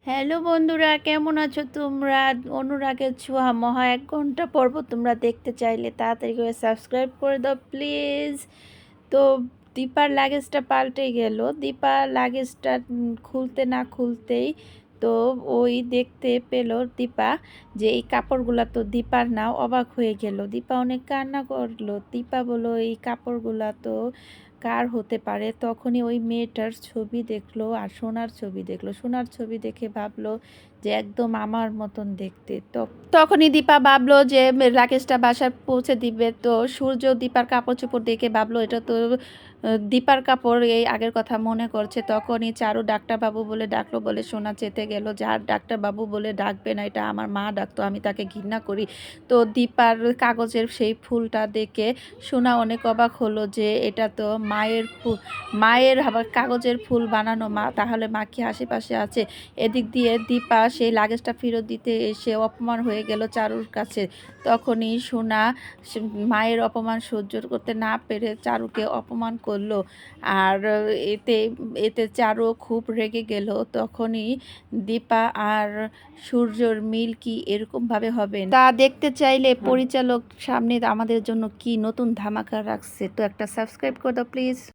Hello বন্ধুরা, কেমন আছো তোমরা? অনুরাগের ছোঁয়া মহা ১ ঘন্টা পর্ব তোমরা দেখতে চাইলে তাড়াতাড়ি করে সাবস্ক্রাইব করে দাও প্লিজ। তো দীপার লাগেজটা পাল্টে গেল। দীপা লাগেজটা খুলতে না খুলতেই তো ওই দেখতে পেল দীপা যে এই কাপড়গুলা তো দীপার না। অবাক হয়ে গেল। দীপা অনেক কান্না করলো। দীপা বলল এই কাপড়গুলা তো কার হতে পারে। তখনই ওই মেয়েটার ছবি দেখলো আর সোনার ছবি দেখলো। সোনার ছবি দেখে ভাবলো যে একদম আমার মতন দেখতে। তো তখনই দীপা ভাবলো যে লাগেজটা বাসায় পৌঁছে দিবে। তো সূর্য দীপার কাপড় চোপড় দেখে ভাবলো এটা তো দীপার কাপড়, এই আগের কথা মনে করছে। তখনই চারু ডাক্তারবাবু বলে ডাকলো, বলে সোনা চেতে গেল। যার ডাক্তারবাবু বলে ডাকবে না, এটা আমার মা ডাকতো, আমি তাকে ঘৃণা করি। তো দীপার কাগজের সেই ফুলটা দেখে সোনা অনেক অবাক হলো যে এটা তো মায়ের ফুল, মায়ের আবার কাগজের ফুল বানানো। মা তাহলে মা কি আশেপাশে আছে? এদিক দিয়ে দীপা সেই লাগেজটা ফেরত দিতে এসে অপমান হয়ে গেল চারুর কাছে। তখনই সোনা মায়ের অপমান সহ্য করতে না পেরে চারুকে অপমান করলো। আর এতে এতে চারু খুব রেগে গেল। তখনই দীপা আর সূর্যর মিল কি এরকমভাবে হবে তা দেখতে চাইলে পরিচালক সামনে আমাদের জন্য কি নতুন ধামাকা রাখছে। তো একটা সাবস্ক্রাইব করে দাও প্লিজ।